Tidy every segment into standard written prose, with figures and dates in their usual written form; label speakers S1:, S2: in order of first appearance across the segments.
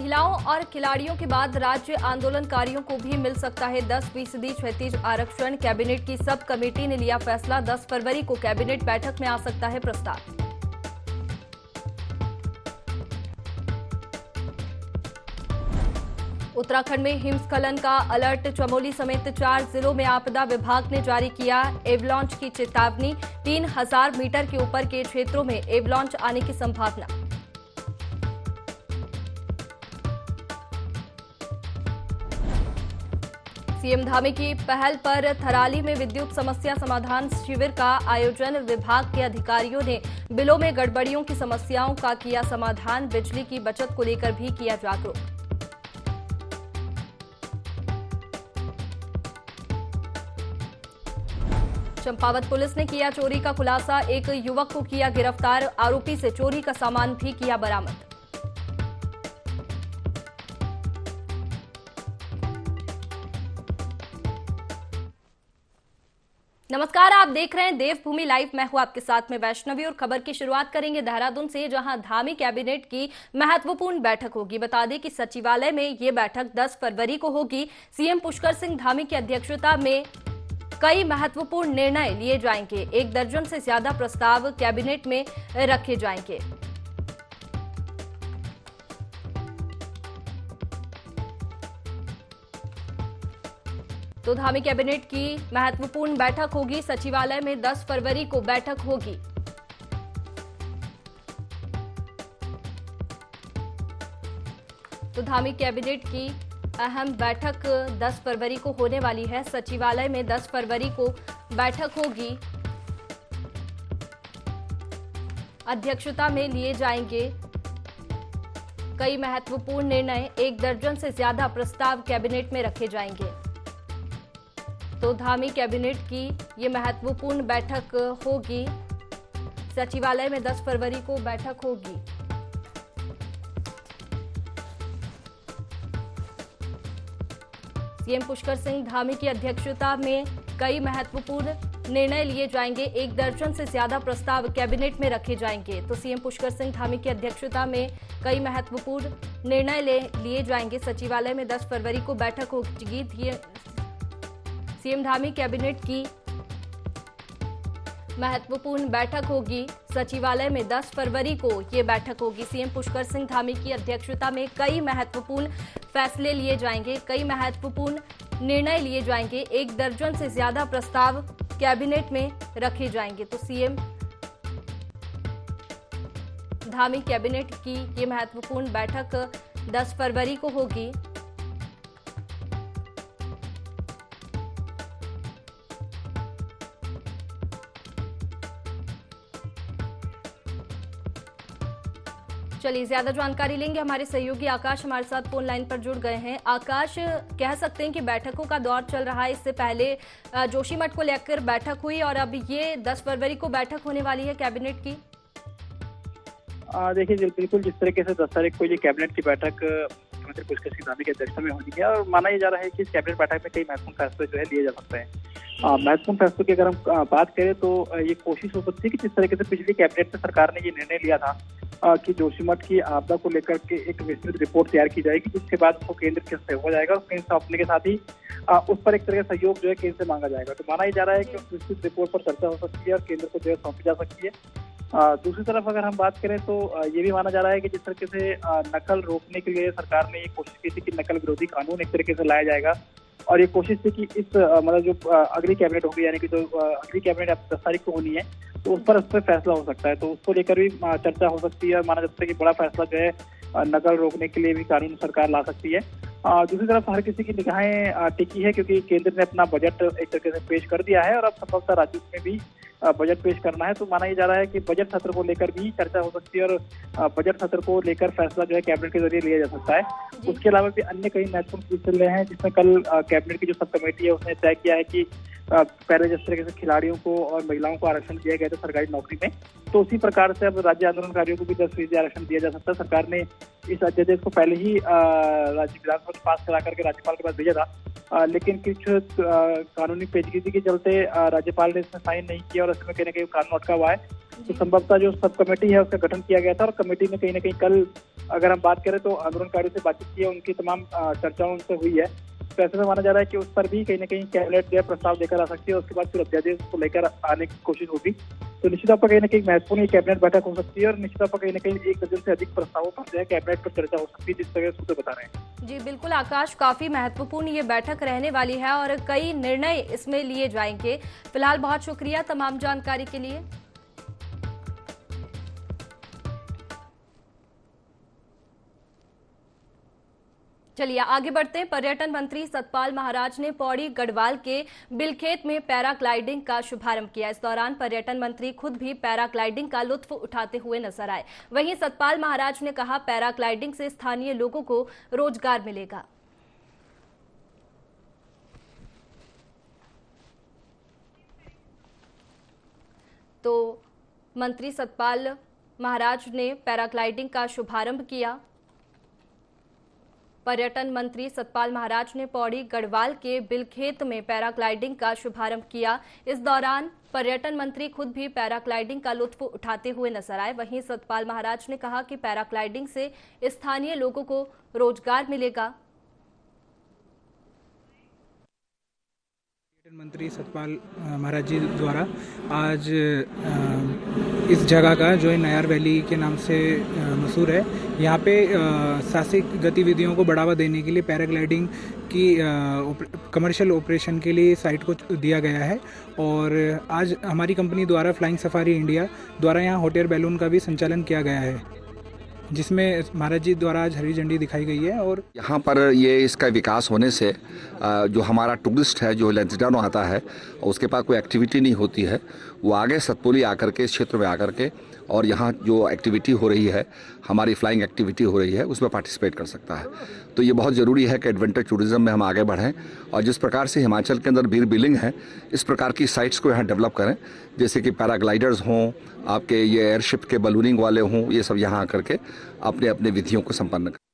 S1: महिलाओं और खिलाड़ियों के बाद राज्य आंदोलनकारियों को भी मिल सकता है 10% क्षैतिज आरक्षण। कैबिनेट की सब कमेटी ने लिया फैसला। 10 फरवरी को कैबिनेट बैठक में आ सकता है प्रस्ताव। उत्तराखंड में हिमस्खलन का अलर्ट। चमोली समेत 4 जिलों में आपदा विभाग ने जारी किया एवलांच की चेतावनी। 3000 मीटर के ऊपर के क्षेत्रों में एवलांच आने की संभावना। सीएम धामी की पहल पर थराली में विद्युत समस्या समाधान शिविर का आयोजन। विभाग के अधिकारियों ने बिलों में गड़बड़ियों की समस्याओं का किया समाधान। बिजली की बचत को लेकर भी किया जागरूक। चंपावत पुलिस ने किया चोरी का खुलासा। एक युवक को किया गिरफ्तार। आरोपी से चोरी का सामान भी किया बरामद। नमस्कार, आप देख रहे हैं देवभूमि लाइव। मैं हूं आपके साथ में वैष्णवी और खबर की शुरुआत करेंगे देहरादून से, जहां धामी कैबिनेट की महत्वपूर्ण बैठक होगी। बता दें कि सचिवालय में ये बैठक 10 फरवरी को होगी। सीएम पुष्कर सिंह धामी की अध्यक्षता में कई महत्वपूर्ण निर्णय लिए जाएंगे। 1 दर्जन से ज्यादा प्रस्ताव कैबिनेट में रखे जाएंगे। तो धामी कैबिनेट की महत्वपूर्ण बैठक होगी। सचिवालय में 10 फरवरी को बैठक होगी। तो धामी कैबिनेट की अहम बैठक 10 फरवरी को होने वाली है। सचिवालय में 10 फरवरी को बैठक होगी। अध्यक्षता में लिए जाएंगे कई महत्वपूर्ण निर्णय। 1 दर्जन से ज्यादा प्रस्ताव कैबिनेट में रखे जाएंगे। तो धामी कैबिनेट की ये महत्वपूर्ण बैठक होगी। सचिवालय में 10 फरवरी को बैठक होगी। सीएम पुष्कर सिंह धामी की अध्यक्षता में कई महत्वपूर्ण निर्णय लिए जाएंगे। 1 दर्जन से ज्यादा प्रस्ताव कैबिनेट में रखे जाएंगे। तो सीएम पुष्कर सिंह धामी की अध्यक्षता में कई महत्वपूर्ण निर्णय लिए जाएंगे। सचिवालय में 10 फरवरी को बैठक होगी। सीएम धामी कैबिनेट की महत्वपूर्ण बैठक होगी। सचिवालय में 10 फरवरी को ये बैठक होगी। सीएम पुष्कर सिंह धामी की अध्यक्षता में कई महत्वपूर्ण फैसले लिए जाएंगे। कई महत्वपूर्ण निर्णय लिए जाएंगे। 1 दर्जन से ज्यादा प्रस्ताव कैबिनेट में रखे जाएंगे। तो सीएम धामी कैबिनेट की ये महत्वपूर्ण बैठक 10 फरवरी को होगी। चलिए ज्यादा जानकारी लेंगे। हमारे सहयोगी आकाश हमारे साथ फोन लाइन पर जुड़ गए हैं। आकाश, कह सकते हैं कि बैठकों का दौर चल रहा है। इससे पहले जोशीमठ को लेकर बैठक हुई और अब ये 10 फरवरी को बैठक होने वाली है कैबिनेट की।
S2: देखिए बिल्कुल, जिस तरीके से 10 तारीख को ये कैबिनेट की बैठक मुख्यमंत्री पुष्कर सिंह धामी की अध्यक्षता में होनी है और माना जा रहा है कि इस कैबिनेट बैठक में कई महत्वपूर्ण फैसले जो है लिए जा सकते हैं। महत्वपूर्ण फैसलों की अगर हम बात करें तो ये कोशिश हो सकती है कि जिस तरीके से पिछली कैबिनेट में सरकार ने ये निर्णय लिया था कि जोशीमठ की आपदा को लेकर के एक विस्तृत रिपोर्ट तैयार की जाएगी, जिसके बाद उसको केंद्र के सहयोग हो जाएगा और केंद्र सौंपने के साथ ही उस पर एक तरह का सहयोग जो है केंद्र से मांगा जाएगा। तो माना जा रहा है कि उस विस्तृत रिपोर्ट पर चर्चा हो सकती है और केंद्र को जो है सौंपी जा सकती है। दूसरी तरफ अगर हम बात करें तो ये भी माना जा रहा है कि जिस तरीके से नकल रोकने के लिए सरकार ने ये कोशिश की थी कि नकल विरोधी कानून एक तरीके से लाया जाएगा और ये कोशिश थी कि इस मतलब जो अगली कैबिनेट होगी, यानी कि जो अगली कैबिनेट अब 10 तारीख को होनी है, तो उस पर फैसला हो सकता है। तो उसको लेकर भी चर्चा हो सकती है और माना जाता है कि बड़ा फैसला जो है नकल रोकने के लिए भी कानून सरकार ला सकती है। दूसरी तरफ हर किसी की निगाहें टिकी है क्योंकि केंद्र ने अपना बजट एक तरीके से पेश कर दिया है और अब संभवतः राज्यों में भी बजट पेश करना है। तो माना जा रहा है कि बजट सत्र को लेकर भी चर्चा हो सकती है और बजट सत्र को लेकर फैसला जो है कैबिनेट के जरिए लिया जा सकता है। उसके अलावा भी अन्य कई महत्वपूर्ण फैसले हैं जिसमें कल कैबिनेट की जो सब कमेटी है उसने तय किया है कि पहले जिस तरीके से खिलाड़ियों को और महिलाओं को आरक्षण दिया गया था सरकारी नौकरी में, तो उसी प्रकार से अब राज्य आंदोलनकारियों को भी 10% आरक्षण दिया जा सकता है। सरकार ने इस अध्यादेश को पहले ही राज्य विधानसभा में पास करा करके राज्यपाल के पास भेजा था, लेकिन कुछ कानूनी पेचीदगी के चलते राज्यपाल ने इसमें साइन नहीं किया और इसमें कहने के कानून अटका हुआ है। तो संभवतः जो सब कमेटी है उसका गठन किया गया था और कमेटी में कहीं ना कहीं कल अगर हम बात करें तो आंदोलनकारियों से बातचीत की है, उनकी तमाम चर्चाओं उनसे हुई है। तो ऐसे में माना जा रहा है कि उस पर भी कहीं ना कहीं कैबिनेट जो है प्रस्ताव लेकर आ सकती है और उसके बाद फिर अध्यादेश को लेकर आने की कोशिश होगी। तो निश्चित तौर पर कहीं ना कहीं महत्वपूर्ण ये कैबिनेट बैठक हो सकती है और निश्चित तौर पर कहीं ना कहीं 1 दर्जन से अधिक प्रस्तावों पर जो है कैबिनेट पर चर्चा हो सकती है, जिस तरह सूत्र बता रहे हैं।
S1: जी बिल्कुल आकाश, काफी महत्वपूर्ण ये बैठक रहने वाली है और कई निर्णय इसमें लिए जाएंगे। फिलहाल बहुत शुक्रिया तमाम जानकारी के लिए। चलिए आगे बढ़ते हैं। पर्यटन मंत्री सतपाल महाराज ने पौड़ी गढ़वाल के बिलखेत में पैराग्लाइडिंग का शुभारंभ किया। इस दौरान पर्यटन मंत्री खुद भी पैराग्लाइडिंग का लुत्फ उठाते हुए नजर आए। वहीं सतपाल महाराज ने कहा, पैराग्लाइडिंग से स्थानीय लोगों को रोजगार मिलेगा। तो मंत्री सतपाल महाराज ने पैराग्लाइडिंग का शुभारंभ किया। पर्यटन मंत्री सतपाल महाराज ने पौड़ी गढ़वाल के बिलखेत में पैराग्लाइडिंग का शुभारंभ किया। इस दौरान पर्यटन मंत्री खुद भी पैराग्लाइडिंग का लुत्फ उठाते हुए नजर आए। वहीं सतपाल महाराज ने कहा कि पैराग्लाइडिंग से स्थानीय लोगों को रोजगार मिलेगा।
S3: मंत्री सतपाल महाराज जी द्वारा आज इस जगह का जो है नयार वैली के नाम से मशहूर है, यहाँ पे साहसिक गतिविधियों को बढ़ावा देने के लिए पैराग्लाइडिंग की कमर्शियल ऑपरेशन के लिए साइट को दिया गया है। और आज हमारी कंपनी द्वारा फ्लाइंग सफारी इंडिया द्वारा यहाँ हॉट एयर बैलून का भी संचालन किया गया है, जिसमें महाराज जी द्वारा आज हरी झंडी दिखाई गई है। और
S4: यहाँ पर ये इसका विकास होने से जो हमारा टूरिस्ट है जो लंसडाउन आता है उसके पास कोई एक्टिविटी नहीं होती है, वो आगे सतपुली आकर के इस क्षेत्र में आकर के और यहाँ जो एक्टिविटी हो रही है, हमारी फ्लाइंग एक्टिविटी हो रही है, उसमें पार्टिसिपेट कर सकता है। तो ये बहुत ज़रूरी है कि एडवेंचर टूरिज्म में हम आगे बढ़ें और जिस प्रकार से हिमाचल के अंदर बीर बिलिंग है, इस प्रकार की साइट्स को यहाँ डेवलप करें, जैसे कि पैराग्लाइडर्स हों, आपके ये एयरशिप के बलूनिंग वाले हों, ये सब यहाँ आकर के अपने अपने विधियों को संपन्न करें।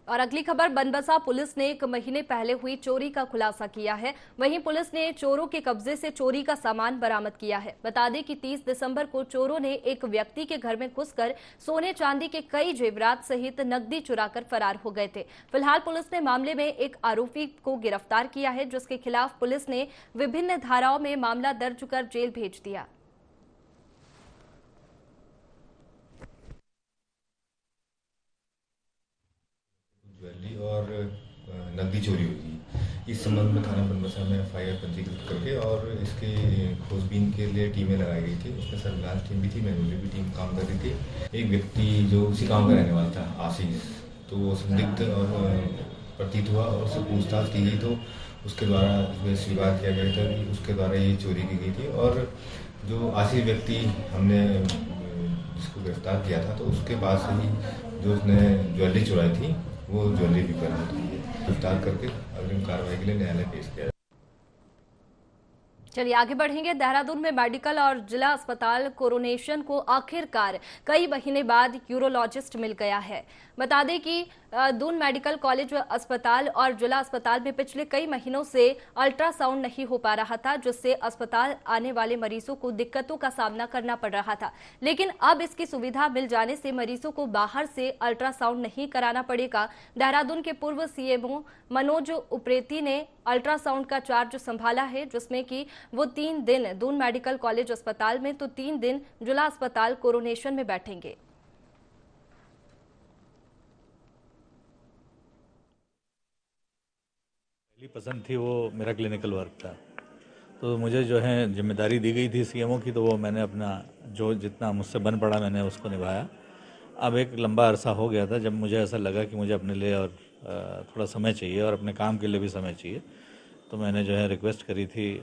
S1: और अगली खबर, बनबसा पुलिस ने 1 महीने पहले हुई चोरी का खुलासा किया है। वहीं पुलिस ने चोरों के कब्जे से चोरी का सामान बरामद किया है। बता दें कि 30 दिसंबर को चोरों ने एक व्यक्ति के घर में घुसकर सोने चांदी के कई जेवरात सहित नकदी चुराकर फरार हो गए थे। फिलहाल पुलिस ने मामले में एक आरोपी को गिरफ्तार किया है, जिसके खिलाफ पुलिस ने विभिन्न धाराओं में मामला दर्ज कर जेल भेज दिया।
S5: ज्वेलरी और नकदी चोरी हुई। इस संबंध में थाना बनबसा में FIR पंजीकृत करके और इसके खोजबीन के लिए टीमें लगाई गई थी। उसमें सर्विलांस टीम भी थी, मैनुअली भी टीम काम कर रही थी। एक व्यक्ति जो उसी गांव का रहने वाला था, आशीष, तो वो संदिग्ध और प्रतीत हुआ और उससे पूछताछ की गई तो उसके द्वारा इसमें स्वीकार किया गया था कि उसके द्वारा ये चोरी की गई थी। और जो आशीष व्यक्ति हमने जिसको गिरफ्तार किया था, तो उसके पास से ही जो उसने ज्वेलरी चुराई थी वो ज्वेलरी भी बरामद हुई है। गिरफ्तार करके अग्रिम कार्रवाई के लिए न्यायालय पेश किया।
S1: चलिए आगे बढ़ेंगे। देहरादून में मेडिकल और जिला अस्पताल कोरोनेशन को आखिरकार कई महीने बाद यूरोलॉजिस्ट मिल गया है। बता दें कि दून मेडिकल कॉलेज अस्पताल और जिला अस्पताल में पिछले कई महीनों से अल्ट्रासाउंड नहीं हो पा रहा था, जिससे अस्पताल आने वाले मरीजों को दिक्कतों का सामना करना पड़ रहा था। लेकिन अब इसकी सुविधा मिल जाने से मरीजों को बाहर से अल्ट्रासाउंड नहीं कराना पड़ेगा। देहरादून के पूर्व CMO मनोज उप्रेती ने अल्ट्रासाउंड का चार्ज संभाला है, जिसमें कि वो 3 दिन दून मेडिकल कॉलेज अस्पताल में तो 3 दिन जिला अस्पताल कोरोनेशन में बैठेंगे।
S6: पहली पसंद थी वो मेरा क्लिनिकल वर्क था, तो मुझे जो है जिम्मेदारी दी गई थी CMO की, तो वो मैंने अपना जो जितना मुझसे बन पड़ा मैंने उसको निभाया। अब एक लंबा अरसा हो गया था जब मुझे ऐसा लगा कि मुझे अपने लिए और थोड़ा समय चाहिए और अपने काम के लिए भी समय चाहिए, तो मैंने जो है रिक्वेस्ट करी थी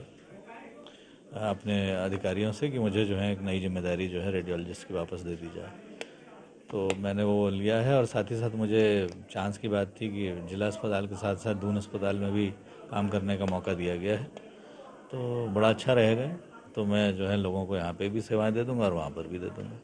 S6: अपने अधिकारियों से कि मुझे जो है एक नई जिम्मेदारी जो है रेडियोलॉजिस्ट की वापस दे दी जाए। तो मैंने वो लिया है और साथ ही साथ मुझे चांस की बात थी कि जिला अस्पताल के साथ साथ दून अस्पताल में भी काम करने का मौका दिया गया है, तो बड़ा अच्छा रहेगा। तो मैं जो है लोगों को यहाँ पे भी सेवाएं दे दूँगा और वहाँ पर भी दे दूँगा।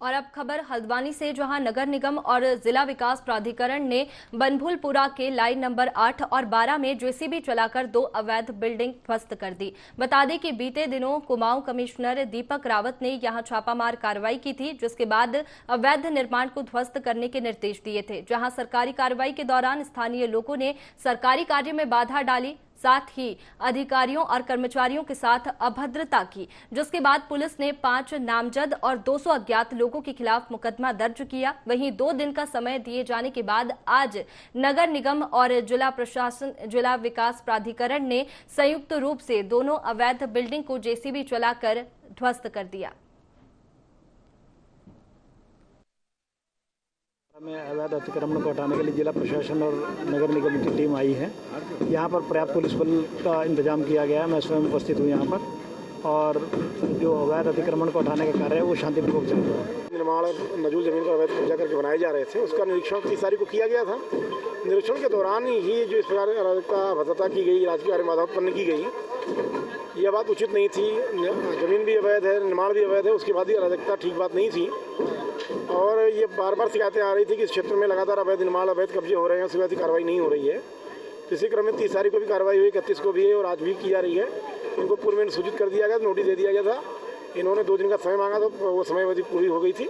S1: और अब खबर हल्द्वानी से, जहां नगर निगम और जिला विकास प्राधिकरण ने बनभुलपुरा के लाइन नंबर 8 और 12 में जेसीबी चलाकर 2 अवैध बिल्डिंग ध्वस्त कर दी। बता दें कि बीते दिनों कुमाऊं कमिश्नर दीपक रावत ने यहां छापामार कार्रवाई की थी, जिसके बाद अवैध निर्माण को ध्वस्त करने के निर्देश दिए थे। जहां सरकारी कार्रवाई के दौरान स्थानीय लोगों ने सरकारी कार्य में बाधा डाली, साथ ही अधिकारियों और कर्मचारियों के साथ अभद्रता की, जिसके बाद पुलिस ने 5 नामजद और 200 अज्ञात लोगों के खिलाफ मुकदमा दर्ज किया। वहीं 2 दिन का समय दिए जाने के बाद आज नगर निगम और जिला विकास प्राधिकरण ने संयुक्त रूप से दोनों अवैध बिल्डिंग को जेसीबी चलाकर ध्वस्त कर दिया।
S7: में अवैध अतिक्रमण को हटाने के लिए जिला प्रशासन और नगर निगम की टीम आई है। यहाँ पर पर्याप्त पुलिस बल का इंतजाम किया गया है। मैं स्वयं उपस्थित हूँ यहाँ पर, और जो अवैध अतिक्रमण को हटाने का कार्य है वो शांतिपूर्वक चल रहा है। निर्माण नजूल जमीन पर अवैध कब्जा करके बनाए जा रहे थे, उसका निरीक्षण 30 तारीख को किया गया था। निरीक्षण के दौरान ही जो इस प्रकार अराजकता भद्रता की गई, राजकीय कार्य बाधा उत्पन्न की गई, यह बात उचित नहीं थी। जमीन भी अवैध है, निर्माण भी अवैध है, उसके बाद ही अराजकता ठीक बात नहीं थी। और ये बार बार शिकायतें आ रही थी कि इस क्षेत्र में लगातार अवैध निर्माण, अवैध कब्जे हो रहे हैं, उसके बाद कार्रवाई नहीं हो रही है। इसी क्रम में 30 तारीख को भी कार्रवाई हुई, 31 को भी है और आज भी की जा रही है। इनको पूर्व में सूचित कर दिया गया, नोटिस दे दिया गया था। इन्होंने 2 दिन का समय मांगा, तो वो समय अवधि पूरी हो गई थी।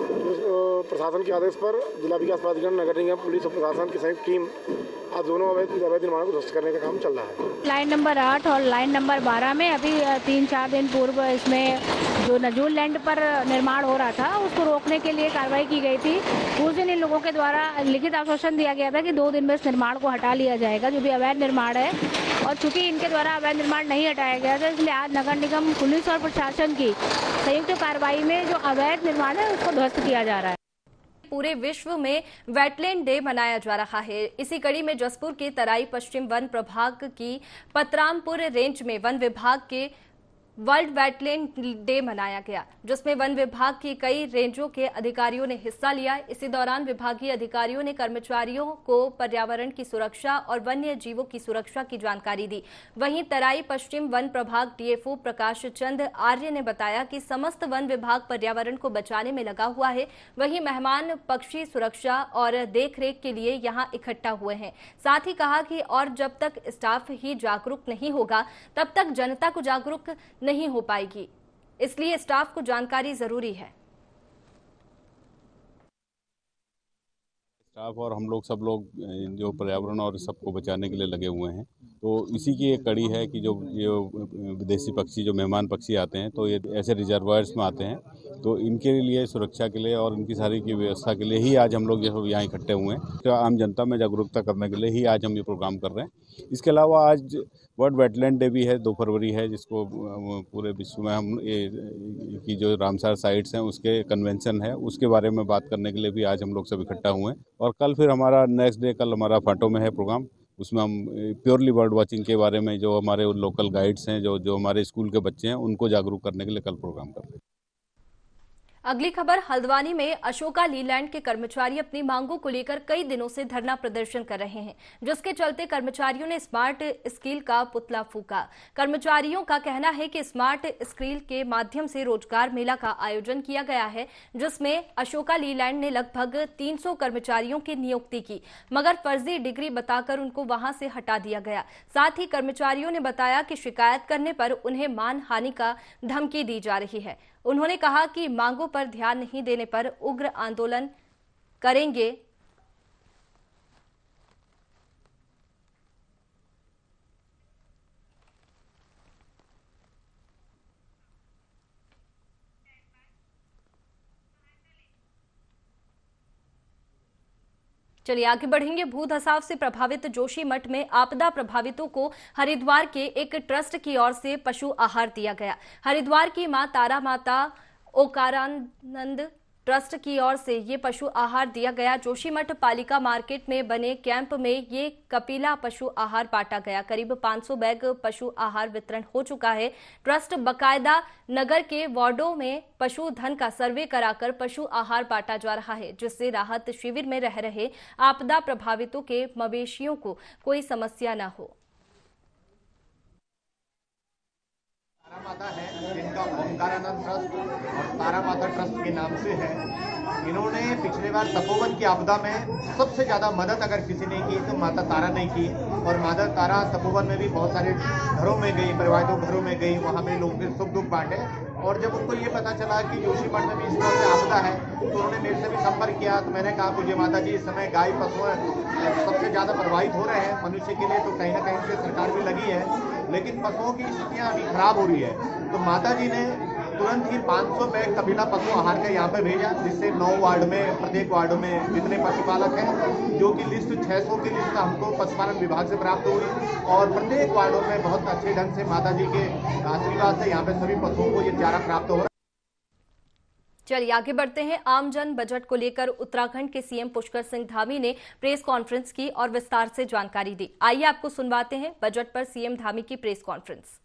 S7: तो प्रशासन के आदेश पर जिला विकास प्राधिकरण, नगर निगम, पुलिस और प्रशासन की संयुक्त टीम आज दोनों अवैध निर्माण को ध्वस्त करने का काम चल रहा है।
S8: लाइन नंबर 8 और लाइन नंबर 12 में अभी 3-4 दिन पूर्व इसमें जो नजूल लैंड पर निर्माण हो रहा था, उसको रोकने के लिए कार्रवाई की गई थी। उस दिन इन लोगों के द्वारा लिखित आश्वासन दिया गया था कि 2 दिन में इस निर्माण को हटा लिया जाएगा, जो भी अवैध निर्माण है। और चूंकि इनके द्वारा अवैध निर्माण नहीं हटाया गया था, इसलिए आज नगर निगम, पुलिस और प्रशासन की संयुक्त कार्रवाई में जो अवैध निर्माण है उसको ध्वस्त किया जा रहा है।
S1: पूरे विश्व में वेटलैंड डे मनाया जा रहा है। इसी कड़ी में जसपुर के तराई पश्चिम वन प्रभाग की पतरामपुर रेंज में वन विभाग के वर्ल्ड वेटलैंड डे मनाया गया, जिसमें वन विभाग की कई रेंजों के अधिकारियों ने हिस्सा लिया। इसी दौरान विभागीय अधिकारियों ने कर्मचारियों को पर्यावरण की सुरक्षा और वन्य जीवों की सुरक्षा की जानकारी दी। वहीं तराई पश्चिम वन प्रभाग डीएफओ प्रकाश चंद आर्य ने बताया कि समस्त वन विभाग पर्यावरण को बचाने में लगा हुआ है। वहीं मेहमान पक्षी सुरक्षा और देखरेख के लिए यहां इकट्ठा हुए हैं। साथ ही कहा कि और जब तक स्टाफ ही जागरूक नहीं होगा, तब तक जनता को जागरूक नहीं हो पाएगी, इसलिए स्टाफ को जानकारी जरूरी है।
S9: स्टाफ और हम लोग सब लोग जो पर्यावरण और सबको बचाने के लिए लगे हुए हैं, तो इसी की एक कड़ी है कि जो विदेशी पक्षी, जो मेहमान पक्षी आते हैं, तो ये ऐसे रिजर्वायर्स में आते हैं, तो इनके लिए सुरक्षा के लिए और इनकी सारी की व्यवस्था के लिए ही आज हम लोग यहाँ इकट्ठे हुए हैं। तो आम जनता में जागरूकता करने के लिए ही आज हम ये प्रोग्राम कर रहे हैं। इसके अलावा आज वर्ल्ड वेटलैंड डे भी है, 2 फरवरी है, जिसको पूरे विश्व में हम की जो रामसर साइट्स हैं उसके कन्वेंशन है, उसके बारे में बात करने के लिए भी आज हम लोग सब इकट्ठा हुए हैं। और कल फिर हमारा नेक्स्ट डे, कल हमारा फाटो में है प्रोग्राम, उसमें हम प्योरली बर्ड वॉचिंग के बारे में, जो हमारे लोकल गाइड्स हैं, जो हमारे स्कूल के बच्चे हैं, उनको जागरूक करने के लिए कल प्रोग्राम कर रहे हैं।
S1: अगली खबर हल्द्वानी में अशोका लीलैंड के कर्मचारी अपनी मांगों को लेकर कई दिनों से धरना प्रदर्शन कर रहे हैं, जिसके चलते कर्मचारियों ने स्मार्ट स्किल का पुतला फूंका। कर्मचारियों का कहना है कि स्मार्ट स्किल के माध्यम से रोजगार मेला का आयोजन किया गया है, जिसमें अशोका लीलैंड ने लगभग 300 कर्मचारियों की नियुक्ति की, मगर फर्जी डिग्री बताकर उनको वहां से हटा दिया गया। साथ ही कर्मचारियों ने बताया कि शिकायत करने पर उन्हें मानहानि का धमकी दी जा रही है। उन्होंने कहा कि मांगों पर ध्यान नहीं देने पर उग्र आंदोलन करेंगे। चलिए आगे बढ़ेंगे। भू धसाव से प्रभावित जोशीमठ में आपदा प्रभावितों को हरिद्वार के एक ट्रस्ट की ओर से पशु आहार दिया गया। हरिद्वार की मां तारा माता ओकारानंद ट्रस्ट की ओर से ये पशु आहार दिया गया। जोशीमठ पालिका मार्केट में बने कैंप में ये कपिला पशु आहार बांटा गया। करीब 500 बैग पशु आहार वितरण हो चुका है। ट्रस्ट बकायदा नगर के वार्डों में पशुधन का सर्वे कराकर पशु आहार बांटा जा रहा है, जिससे राहत शिविर में रह रहे आपदा प्रभावितों के मवेशियों को कोई समस्या न हो।
S10: माता है जिनका ओंकारानंद ट्रस्ट और तारा माता ट्रस्ट के नाम से है। इन्होंने पिछले बार तपोवन की आपदा में सबसे ज़्यादा मदद अगर किसी ने की तो माता तारा ने की, और माता तारा तपोवन में भी बहुत सारे घरों में गई, परिवारों घरों में गई, वहाँ पे लोगों के सुख दुख बांटे। और जब उनको ये पता चला कि जोशीमठ में भी इस तरह से आपदा है तो उन्होंने मेरे से भी संपर्क किया। तो मैंने कहा पूज्य माता जी, इस समय गाय पशु सबसे ज़्यादा प्रभावित हो रहे हैं। मनुष्य के लिए तो कहीं ना कहीं से सरकार भी लगी है, लेकिन पशुओं की स्थितियाँ अभी खराब हो रही है। तो माता जी ने तुरंत ही 500 बैग कबीला पशु आहार का यहाँ पे भेजा, जिससे 9 वार्ड में, प्रत्येक वार्ड में जितने पशुपालक हैं, जो कि लिस्ट 600 की लिस्ट हमको पशुपालन विभाग से प्राप्त हुई, और प्रत्येक वार्डों में बहुत अच्छे ढंग से माता जी के आशीर्वाद से यहाँ पे सभी पशुओं को ये चारा प्राप्त हो रहा है।
S1: चलिए आगे बढ़ते हैं। आमजन बजट को लेकर उत्तराखंड के सीएम पुष्कर सिंह धामी ने प्रेस कॉन्फ्रेंस की और विस्तार से जानकारी दी। आइए आपको सुनवाते हैं बजट पर सीएम धामी की प्रेस कॉन्फ्रेंस।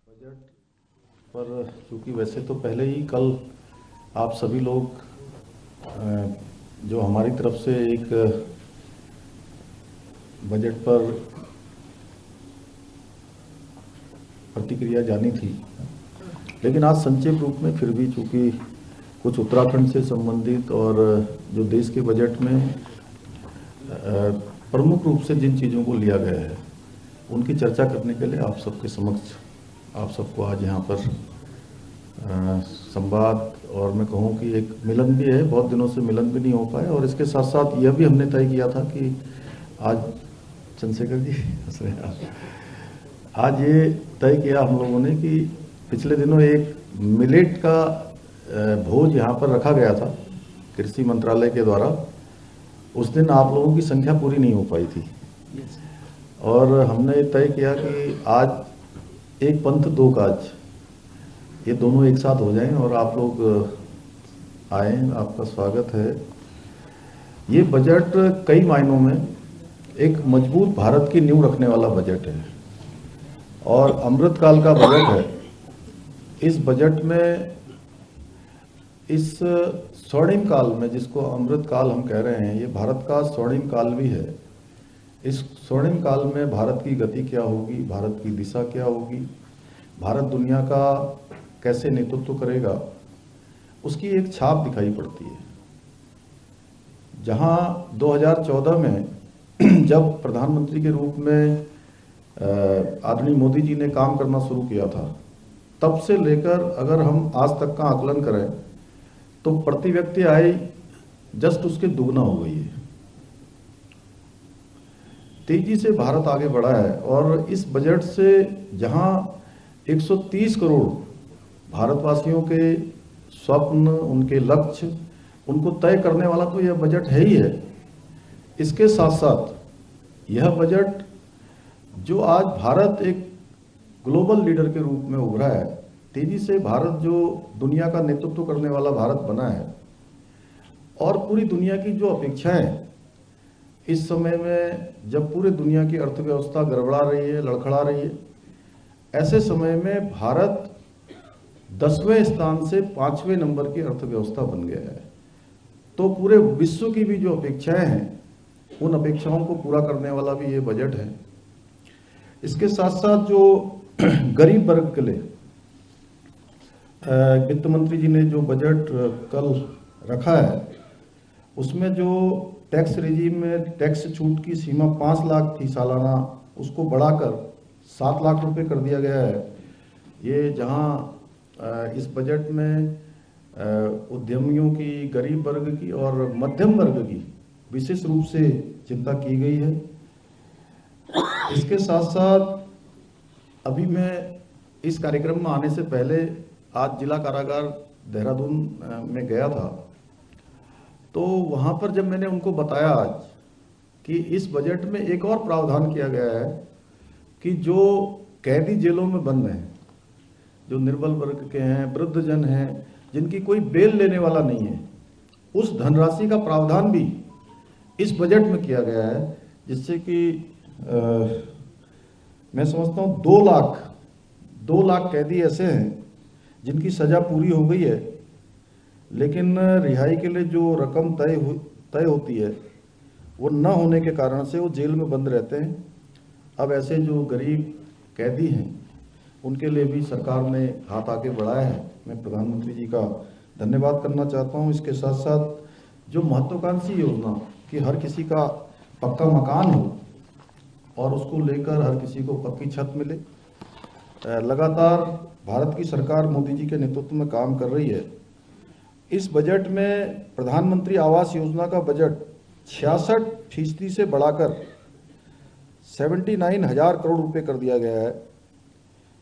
S11: बजट पर क्योंकि वैसे तो पहले ही कल आप सभी लोग जो हमारी तरफ से एक बजट पर प्रतिक्रिया जानी थी, लेकिन आज संक्षेप रूप में फिर भी चूंकि कुछ उत्तराखंड से संबंधित और जो देश के बजट में प्रमुख रूप से जिन चीज़ों को लिया गया है उनकी चर्चा करने के लिए आप सबके समक्ष आप सबको आज यहाँ पर संवाद और मैं कहूँ कि एक मिलन भी है। बहुत दिनों से मिलन भी नहीं हो पाया, और इसके साथ साथ यह भी हमने तय किया था कि आज चंद्रशेखर जी आज ये तय किया हम लोगों ने कि पिछले दिनों एक मिलेट का भोज यहाँ पर रखा गया था कृषि मंत्रालय के द्वारा। उस दिन आप लोगों की संख्या पूरी नहीं हो पाई थी, और हमने तय किया कि आज एक पंथ दो काज, ये दोनों एक साथ हो जाएं और आप लोग आए, आपका स्वागत है। ये बजट कई मायनों में एक मजबूत भारत की नींव रखने वाला बजट है और अमृतकाल का बजट है। इस बजट में इस स्वर्णिम काल में, जिसको अमृतकाल हम कह रहे हैं, ये भारत का स्वर्णिम काल भी है। इस स्वर्णिम काल में भारत की गति क्या होगी, भारत की दिशा क्या होगी, भारत दुनिया का कैसे नेतृत्व करेगा, उसकी एक छाप दिखाई पड़ती है। जहां 2014 में जब प्रधानमंत्री के रूप में आदरणीय मोदी जी ने काम करना शुरू किया था, तब से लेकर अगर हम आज तक का आकलन करें तो प्रति व्यक्ति आय जस्ट उसके दुगना हो गई है। तेजी से भारत आगे बढ़ा है, और इस बजट से जहां 130 करोड़ भारतवासियों के स्वप्न, उनके लक्ष्य, उनको तय करने वाला तो यह बजट है ही है। इसके साथ साथ यह बजट जो आज भारत एक ग्लोबल लीडर के रूप में उभरा है, तेजी से भारत जो दुनिया का नेतृत्व करने वाला भारत बना है, और पूरी दुनिया की जो अपेक्षाएं इस समय में, जब पूरी दुनिया की अर्थव्यवस्था गड़बड़ा रही है, लड़खड़ा रही है, ऐसे समय में भारत 10वें स्थान से 5वें नंबर की अर्थव्यवस्था बन गया है। तो पूरे विश्व की भी जो अपेक्षाएं हैं, उन अपेक्षाओं को पूरा करने वाला भी ये बजट है। इसके साथ साथ जो गरीब वर्ग के लिए वित्त मंत्री जी ने जो बजट कल रखा है, उसमें जो टैक्स रिजीम में टैक्स छूट की सीमा 5 लाख थी सालाना, उसको बढ़ाकर 7 लाख रुपए कर दिया गया है। ये जहां इस बजट में उद्यमियों की, गरीब वर्ग की और मध्यम वर्ग की विशेष रूप से चिंता की गई है। इसके साथ साथ अभी मैं इस कार्यक्रम में आने से पहले आज जिला कारागार देहरादून में गया था, तो वहाँ पर जब मैंने उनको बताया आज कि इस बजट में एक और प्रावधान किया गया है कि जो कैदी जेलों में बंद हैं, जो निर्बल वर्ग के हैं, वृद्धजन हैं, जिनकी कोई बेल लेने वाला नहीं है, उस धनराशि का प्रावधान भी इस बजट में किया गया है, जिससे कि मैं समझता हूँ 2 लाख कैदी ऐसे हैं जिनकी सजा पूरी हो गई है, लेकिन रिहाई के लिए जो रकम तय होती है वो न होने के कारण से वो जेल में बंद रहते हैं। अब ऐसे जो गरीब कैदी हैं उनके लिए भी सरकार ने हाथ आगे बढ़ाया है। मैं प्रधानमंत्री जी का धन्यवाद करना चाहता हूँ। इसके साथ साथ जो महत्वाकांक्षी योजना कि हर किसी का पक्का मकान हो और उसको लेकर हर किसी को पक्की छत मिले, लगातार भारत की सरकार मोदी जी के नेतृत्व में काम कर रही है। इस बजट में प्रधानमंत्री आवास योजना का बजट 66% से बढ़ाकर 79,000 करोड़ रुपए कर दिया गया है,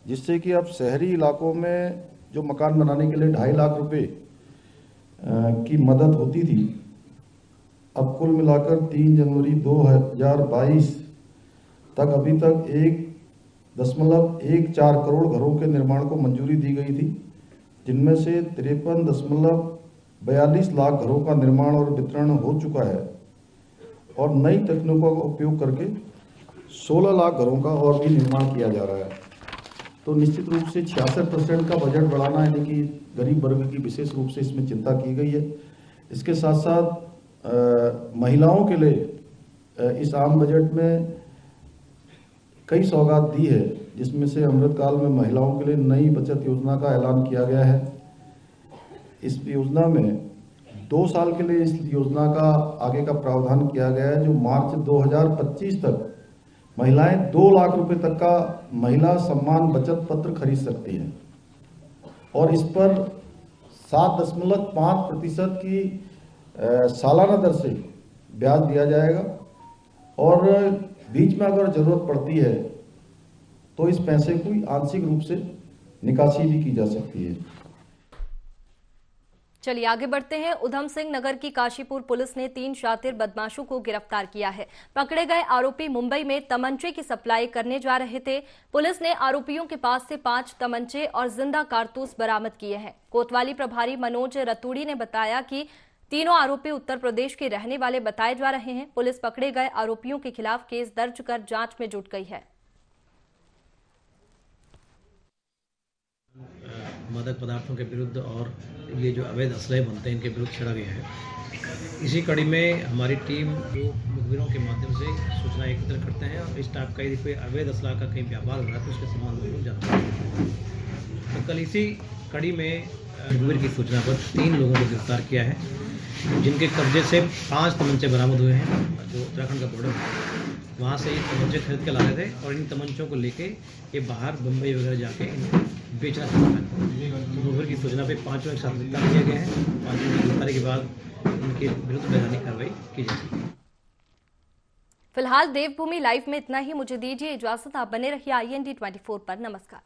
S11: जिससे कि अब शहरी इलाकों में जो मकान बनाने के लिए 2.5 लाख रुपए की मदद होती थी, अब कुल मिलाकर 3 जनवरी 2022 तक अभी तक 1.14 करोड़ घरों के निर्माण को मंजूरी दी गई थी, जिनमें से 53.42 लाख घरों का निर्माण और वितरण हो चुका है और नई तकनीकों का उपयोग करके 16 लाख घरों का और भी निर्माण किया जा रहा है। तो निश्चित रूप से 66% का बजट बढ़ाना, यानी कि गरीब वर्ग की विशेष रूप से इसमें चिंता की गई है। इसके साथ साथ महिलाओं के लिए इस आम बजट में कई सौगात दी है, जिसमें से अमृतकाल में महिलाओं के लिए नई बचत योजना का ऐलान किया गया है। इस योजना में 2 साल के लिए इस योजना का आगे का प्रावधान किया गया है, जो मार्च 2025 तक महिलाएं 2 लाख रुपए तक का महिला सम्मान बचत पत्र खरीद सकती हैं और इस पर 7.5% की सालाना दर से ब्याज दिया जाएगा और बीच में अगर जरूरत पड़ती है तो इस पैसे को आंशिक रूप से निकासी भी की जा सकती है।
S1: चलिए आगे बढ़ते हैं। उधम सिंह नगर की काशीपुर पुलिस ने 3 शातिर बदमाशों को गिरफ्तार किया है। पकड़े गए आरोपी मुंबई में तमंचे की सप्लाई करने जा रहे थे। पुलिस ने आरोपियों के पास से 5 तमंचे और जिंदा कारतूस बरामद किए हैं। कोतवाली प्रभारी मनोज रतूड़ी ने बताया कि तीनों आरोपी उत्तर प्रदेश के रहने वाले बताए जा रहे हैं। पुलिस पकड़े गए आरोपियों के खिलाफ केस दर्ज कर जांच में जुट गई है।
S12: मादक पदार्थों के विरुद्ध और ये जो अवैध असले बनते हैं इनके विरुद्ध छेड़ा गया है। इसी कड़ी में हमारी टीम जो मुखबिरों के माध्यम से सूचना एकत्र करते हैं और इस टाइप का यदि कोई अवैध असला का कहीं व्यापार हो रहा है तो उसके संबंध में जानते हैं। तो कल इसी कड़ी में मुखबिर की सूचना पर 3 लोगों को गिरफ्तार किया है, जिनके कब्जे से 5 तमंचे बरामद हुए हैं। जो उत्तराखंड का बॉर्डर वहाँ से ये तमंचे खरीद के ला रहे थे और इन तमंचों को लेके ये बाहर बम्बई वगैरह जाके इनको बेचना चाहता है। तो मुखबिर की सूचना पे 5 लोग एक साथ गिरफ्तार किए गए हैं। 5 की गिरफ्तारी के बाद उनके विरुद्ध वैधानिक कार्रवाई की जाएगी।
S1: फिलहाल देवभूमि लाइव में इतना ही। मुझे दीजिए इजाजत। आप बने रहिए IND 24 पर। नमस्कार।